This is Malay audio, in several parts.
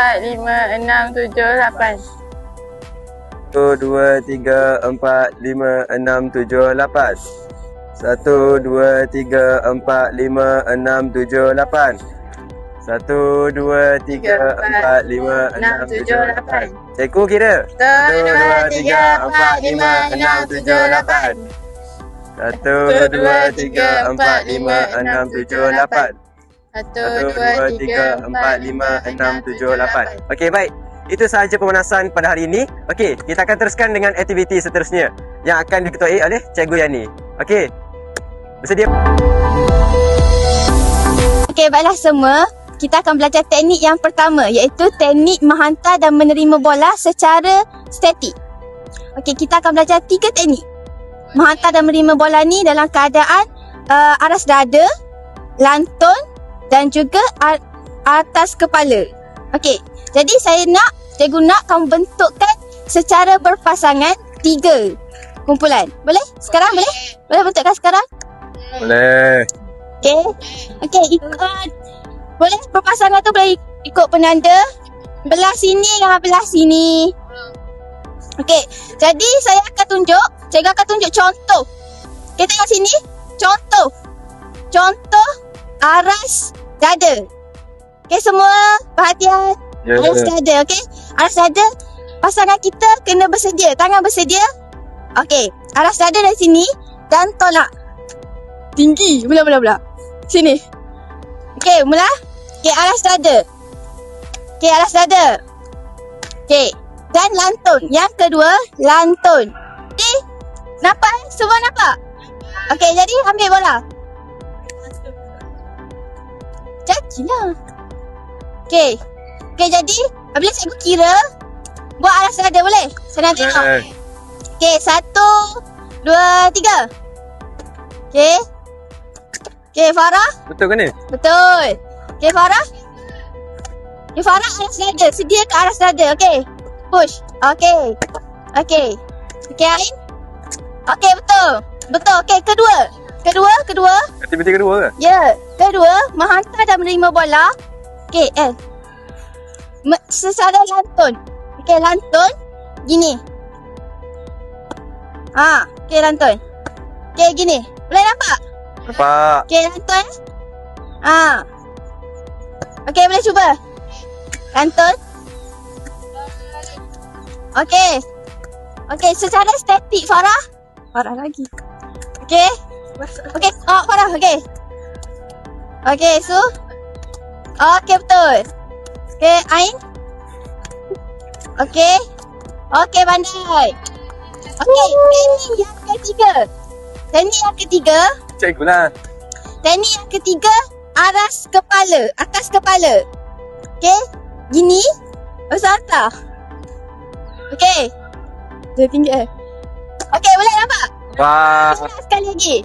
4, 5, 6, 7, 8. 1, 2, 3, 4, 5, 6, 7, 8. 1, 2, 3, 4, 5, 6, 7, 8. 1, 2, 3, 4, 5, 6, 7, 8. Cikgu kira. 1, 2, 3, 4, 5, 6, 7, 8. 1, 2, 3, 4, 5, 6, 7, 8. 1, 1, 2, 3, 4, 5, 6, 7, 8. Okey, baik. Itu sahaja pemanasan pada hari ini. Okey, kita akan teruskan dengan aktiviti seterusnya yang akan diketuai oleh Cikgu Yani. Okey. Bersedia? Okey, baiklah semua. Kita akan belajar teknik yang pertama, iaitu teknik menghantar dan menerima bola secara statik. Okey, kita akan belajar 3 teknik. Menghantar dan menerima bola ni dalam keadaan aras dada, lantun dan juga atas kepala. Okey, jadi cikgu nak kamu bentukkan secara berpasangan 3 kumpulan. Boleh? Sekarang boleh? Boleh bentukkan sekarang? Boleh. Okey, ikut. Boleh berpasangan tu boleh ikut penanda. Belah sini dengan belah sini. Okey, jadi saya akan tunjuk. Cikgu akan tunjuk contoh. Okey, tengok sini. Contoh aras dada. Okey, semua perhatian. Ya. Aras dada, okey? Aras dada. Pasangan kita kena bersedia. Tangan bersedia. Okey, aras dada dari sini dan tolak. Tinggi. Mula. Sini. Okey, mula. Okey, aras dada. Okey, aras dada. Okey, dan lantun. Yang kedua, lantun. Okey, nampak? Semua nampak? Okey, jadi ambil bola. Jadilah. Okey, jadi apabila cikgu kira, buat aras dada boleh? Saya nak tengok. Okey, 1, 2, 3. Okey, Farah? Betul ke ni? Betul. Okey, Farah? Okey, Farah aras dada. Sedia ke aras dada? Okey. Push. Okey, Ain? Okey, betul. Okey, kedua. Aktiviti kedua ke? Ya, kedua, menghantar dan menerima bola. Okey, secara lantun. Okey, lantun. Gini. Okey, lantun. Okey, gini. Boleh nampak? Nampak. Okey, lantun. Okey, boleh cuba. Lantun. Okey, secara statik, Farah lagi. Okey, Farah, okey. Okey, Su. Okey, betul. Okey, Ain. Okey, pandai. Okey, teknik yang ketiga. Cikgu lah. Teknik yang ketiga, atas kepala. Okey, gini. Bersantah. Okey. Dia tinggi. Okey, boleh nampak? Wah. Sekali lagi.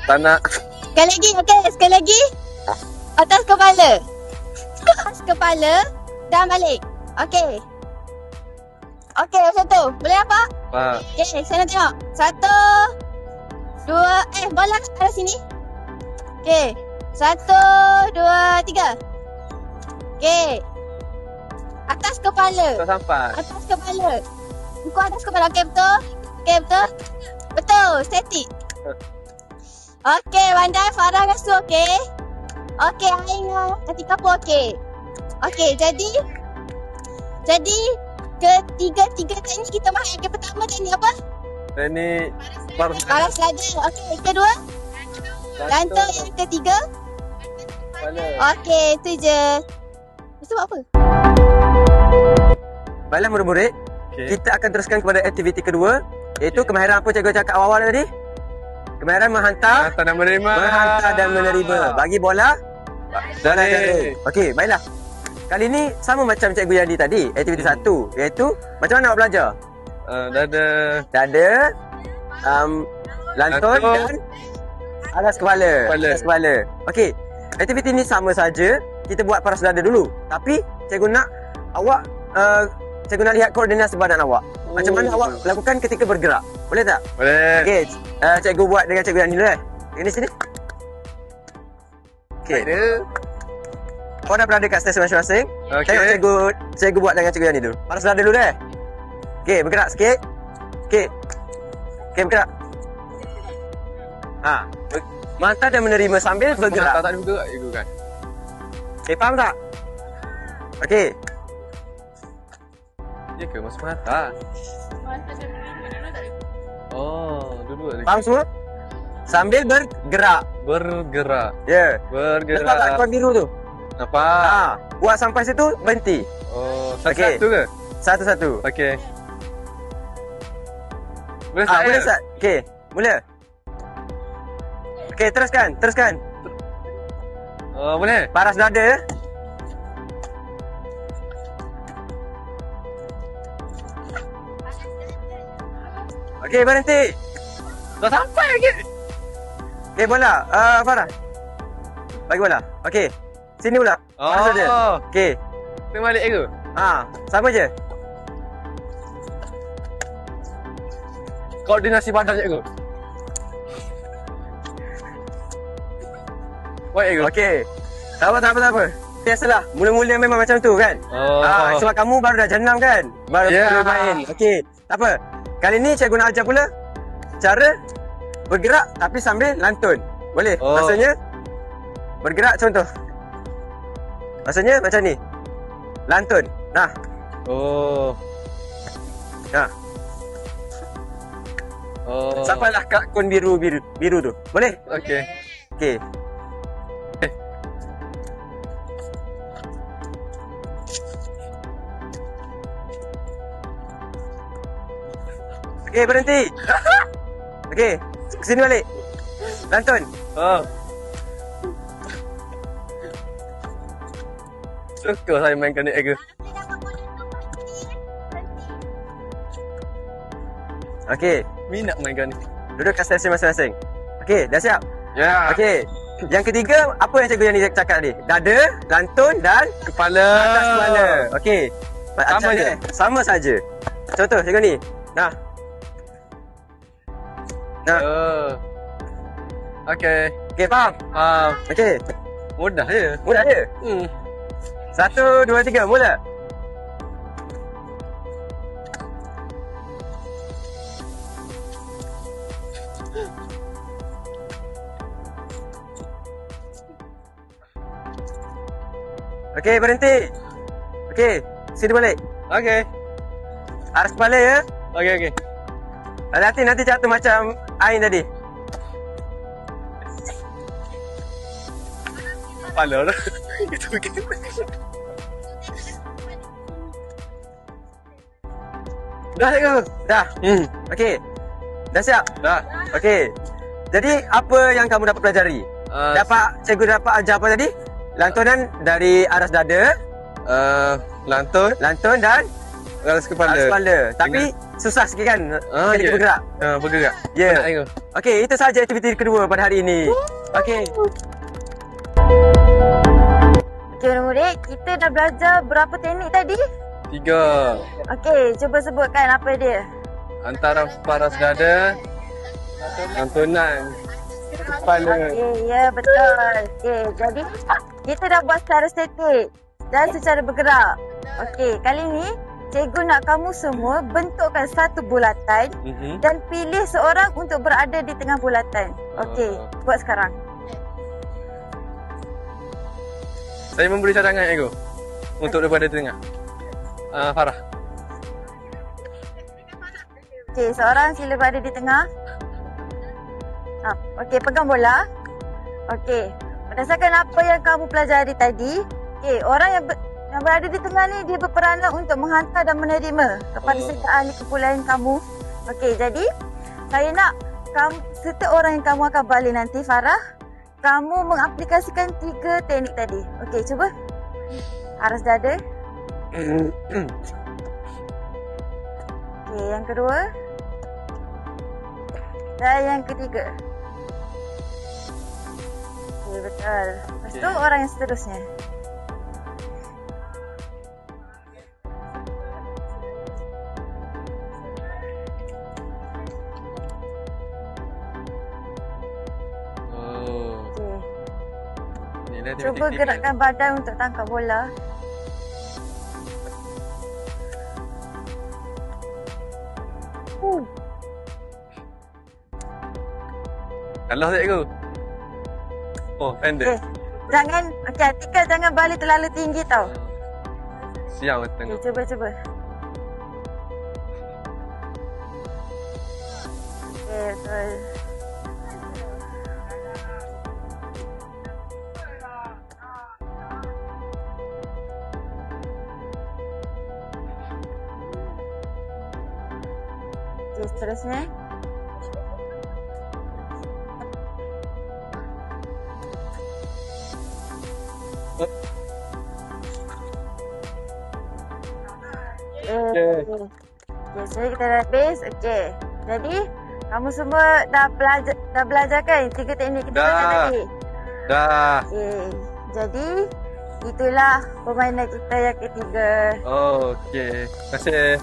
Tak nak. Sekali lagi, okey. Sekali lagi. Atas kepala. Dan balik. Okey, macam tu. Boleh nampak? Wah. Okey, saya nak tengok. 1, 2, bola arah sini. Okey. 1, 2, 3. Okey. Atas kepala. Tak sampai. Atas kepala. Buku atas kepala. Okey, betul? Okey, betul? Betul. Statik. Okey, Bandai, Farah Rasu, okey? Okey, Ain dengan Atika pun okey. Okey, jadi ketiga teknik kita main. Okey, pertama teknik apa? Teknik Paras dada. Okey, kedua? Lantung. Yang ketiga? kepala. Okey, itu je. Lepas tu buat apa? Baiklah murid-murid, kita akan teruskan kepada aktiviti kedua, iaitu kemahiran apa cikgu cakap awal tadi? Kemahiran menghantar, Hantar dan menerima. menghantar dan menerima. Bagi bola, bola Jaring. jaring. Okey, baiklah. Kali ni sama macam cikgu Yandi tadi, aktiviti satu, iaitu macam mana awak belajar? Dada. Dada, lantun Lantun. dan alas kepala. Kepala. Alas kepala. Okey, aktiviti ni sama saja. Kita buat paras dada dulu. Tapi cikgu nak awak cikgu nak lihat koordinasi badan awak. Macam mana awak lakukan ketika bergerak. Boleh tak? Boleh. Okey, cikgu buat dengan cikgu yang ni dulu Ini sini. Okey. Ada. Kau dah berada kat stesen masing-masing. Okey. Tengok cikgu buat dengan cikgu yang ni dulu. Paras dada dulu deh. Okey, bergerak sikit. Okey. Okey, bergerak. Menghantar dan menerima sambil bergerak. Tak ada bergerak cikgu kan? Okey, faham tak? Okey. Ya ke? Masuk mata. Oh, dua-dua lagi. Faham semua? Sambil bergerak. Bergerak. Ya. Nampak tak Bergerak. kawan biru tu? Nampak? Buat sampai situ, berhenti. Oh, Okey. satu ke? Satu-satu. Okey. Boleh start Boleh ya? start? Okey, mula. Okey, teruskan. Oh, boleh? Paras dada. Okey, berhenti. Dah sampai lagi. Okey, bola. Farah. Bagi bola. Okey. Sini pula. Paras dada. Oh, Okey. tengok balik ke? Sama je. Koordinasi badan cikgu. Baik cikgu. Okey. Tak apa. Biasalah. Mula-mula memang macam tu kan? Oh. Sebab kamu baru dah jenam kan? Baru Ya. main. Okey. Tak apa. Kali ni cikgu nak ajar pula cara bergerak tapi sambil lantun. Boleh? Oh. Maksudnya bergerak contoh. Maksudnya macam ni. Lantun. Nah. Oh. Nah. Oh. Sampailah kat kon biru tu. Boleh? Okey. Okey. Okey, berhenti. Okey, sini balik. Lantun. Oh. Suka saya mainkan ni cikgu. Okey, Minat mainkan ni. duduk kat stesen masing-masing. Okey, dah siap? Ya. Okey. Yang ketiga, apa yang cikgu yang ni cakap tadi? Dada, lantun dan Kepala. atas kepala. Okey. Sama je? Sama saja. Contoh cikgu ni. Nah. Oh. Okey. Okey, faham? Okey. Mudah je. Mudah je. 1, 2, 3, mula. Okey, berhenti. Okey, sini balik. Okey. Aras kepala ya. Okey. Hati-hati nanti jatuh macam Ain tadi. Kepala dah. Itu okey. Dah cikgu? Dah. Okey. Dah siap? Dah. Okey. Jadi apa yang kamu dapat pelajari? Cikgu dapat ajar apa tadi? Lantunan dari aras dada, lantun, lantun dan alas kepala. aras kepala. Tapi susah sikit kan? Ketika ya. bergerak. Bergerak. Ya. Nak tengok. Okey, itu sahaja aktiviti kedua pada hari ini. Okey. Okey, murid, kita dah belajar berapa teknik tadi? 3. Okey, cuba sebutkan apa dia. Antara paras dada, lantunan, kepala. Okey, ya betul. Okey, jadi kita dah buat secara statik. dan secara bergerak. Okey, kali ni cikgu nak kamu semua bentukkan satu bulatan dan pilih seorang untuk berada di tengah bulatan. Okey, buat sekarang. Saya memberi cadangan, Ego. Untuk berada di tengah. Farah. Okey, seorang sila berada di tengah. Okey, pegang bola. Okey, berdasarkan apa yang kamu pelajari tadi, okey, orang yang berada di tengah ni dia berperanan untuk menghantar dan menerima kepada setiap ahli kumpulan kamu. Okey, jadi saya nak kamu, setiap orang yang kamu akan balik nanti, Farah, kamu mengaplikasikan 3 teknik tadi. Okey, cuba. Aras dada. Okey, yang kedua. Dan yang ketiga. Okey, betul. Lepas tu orang yang seterusnya. Cuba gerakkan badan untuk tangkap bola. Kalah cikgu. Oh, pendek. Okay. Atikal jangan balik terlalu tinggi tau. Siap tengok. Okay, cuba. Okay, betul. Okay, seterusnya. Okay, so kita dah habis. Okay, jadi kamu semua dah belajar kan 3 teknik kita tadi? Dah. Okay, jadi itulah permainan kita yang ketiga. Okey, terima kasih.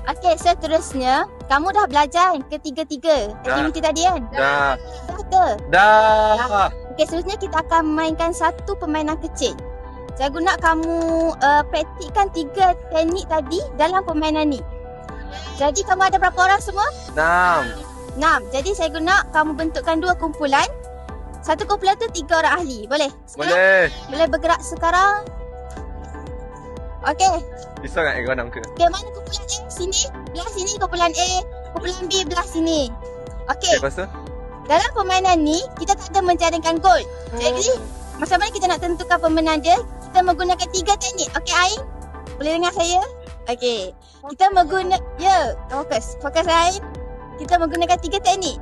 Okey, seterusnya kamu dah belajar yang ketiga-tiga aktiviti tadi kan? Dah. Dah ke? Dah. Okey, seterusnya kita akan mainkan satu permainan kecil. Cikgu nak kamu praktikkan 3 teknik tadi dalam permainan ni. Jadi kamu ada berapa orang semua? 6. 6. Jadi cikgu nak kamu bentukkan 2 kumpulan. Satu kumpulan tu 3 orang ahli. Boleh? Boleh. Boleh bergerak sekarang. Okey. Bisa tak Ego nak ke? Okey, mana kumpulan A? Sini. Belah sini kumpulan A. Kumpulan B belah sini. Okey. Lepas tu? Dalam permainan ni, kita tak ada menjaringkan gol. Jadi, macam mana kita nak tentukan pemenang dia? Kita menggunakan 3 teknik. Okey, Ain? Boleh dengar saya? Okey. Kita menggunakan... Ya, fokus Ain. Kita menggunakan 3 teknik.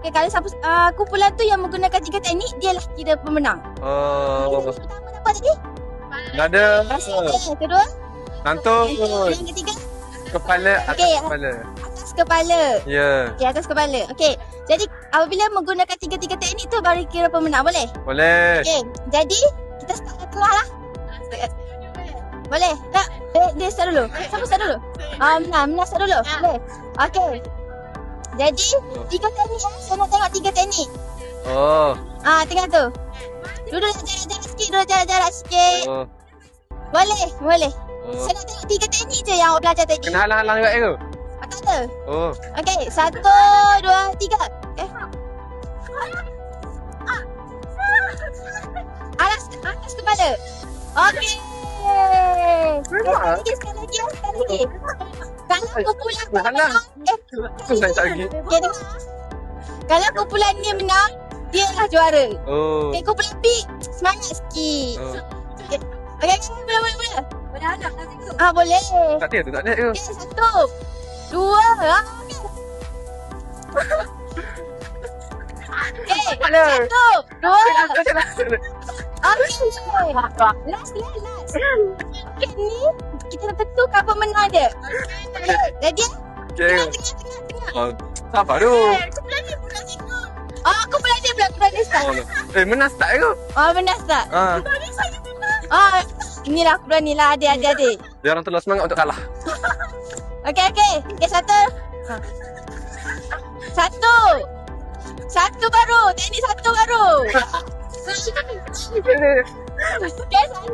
Okey, kalau siapa kumpulan tu yang menggunakan 3 teknik, dialah kira pemenang. Pertama apa tadi? Nada. Kedua? Nantut. Yang ketiga? Kepala, atas kepala. Atas kepala. Ya. Okey, atas kepala. Okey. Jadi, apabila menggunakan 3 teknik tu baru kira pemenang. Boleh? Boleh. Okey. Jadi, kita start dari tengah lah. Boleh? Tak? Dia start dulu. Siapa start dulu? Mina start dulu. Boleh? Okey. Jadi, 3 teknik ya. Saya nak tengok 3 teknik. Tengah tu. Duduk jarak-jarak sikit. Boleh. Saya nak tengok 3 teknik je yang awak belajar tadi. Kena halang-halang juga ke? Tak ada. Okey, 1, 2, 3. Okay. Atas kepala. Okey. Sekali lagi. Kalau kumpulan ni menang. Kalau kumpulan ni menang, dia lah juara. Okay, kumpulan B, semangat sikit. Okey, boleh. Boleh hadap kat situ. Boleh. Tak ada ke? Okey, 1, 2. Okey, 1, 2. Okey. Last. Okey, ni kita nak tentukan pemenang dia. Okey, ready? Okey. Tengah. Sabar tu. Kumpulan ni pula cikgu. Kumpulan dia pula start. Menang start ke? Menang start. Inilah kumpulan ni lah adik-adik. Dia orang terlalu semangat untuk kalah. Okey, 1. Satu baru. Teknik 1 baru. Bukan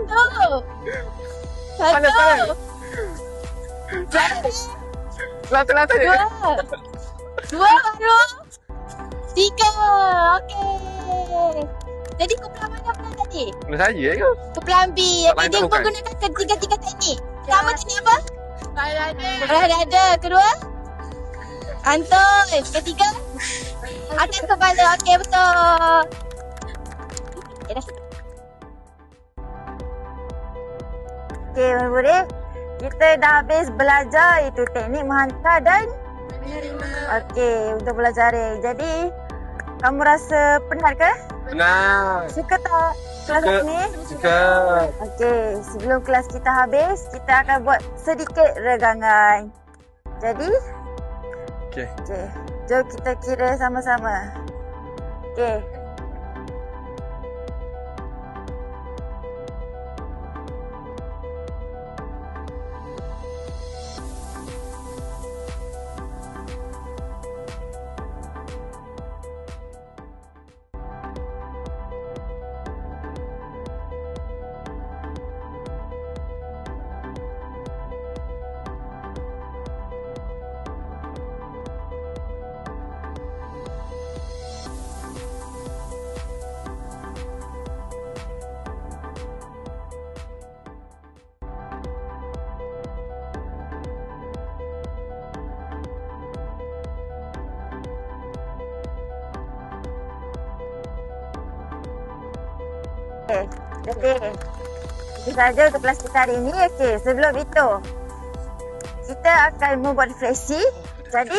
satu. Panas, panas. Lata-lata je. Dua baru. Tiga. Okey. Jadi kumpulan mana pula tadi? Menurut saya ke? Kumpulan B. Tak Okey, lain dia tak bukan. menggunakan ketiga-tiga teknik. Pertama teknik apa? Balada. Belah dada. Kedua? Antun. Ketiga? Atas kepala. Okey, betul. Okay, dah. Okey, murid. Kita dah habis belajar itu teknik menghantar dan okey, untuk belajar jaring. Jadi, kamu rasa penat ke? Benar. Suka tak kelas Suka. ni? Suka. Okey, sebelum kelas kita habis, kita akan buat sedikit regangan. Jadi, Okey. jom kita kira sama-sama. Okey. Okey. Itu saja untuk kelas kita hari ini. Okey, sebelum itu kita akan membuat refleksi. Jadi,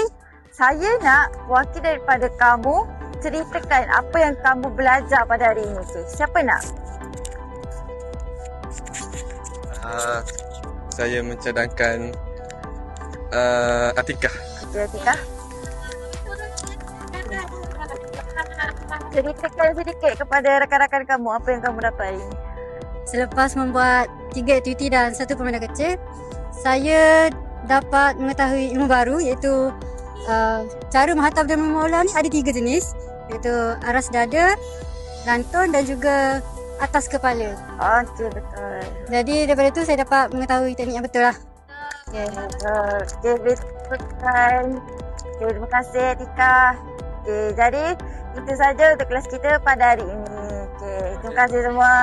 saya nak wakil daripada kamu ceritakan apa yang kamu belajar pada hari ini. Okey, siapa nak? Saya mencadangkan Atikah. Okey, Atika. Ceritakan sedikit kepada rakan-rakan kamu apa yang kamu dapat hari ini. Selepas membuat 3 aktiviti dan 1 permainan kecil, saya dapat mengetahui ilmu baru iaitu cara menghantar dan memula ni ada 3 jenis, iaitu aras dada, lantung dan juga atas kepala. Okey, betul. Jadi daripada itu saya dapat mengetahui teknik yang betul lah. Okey, betul. Okey, betul. Okey, terima kasih Atika. Okey, jadi itu saja untuk kelas kita pada hari ini. Okey, terima kasih semua.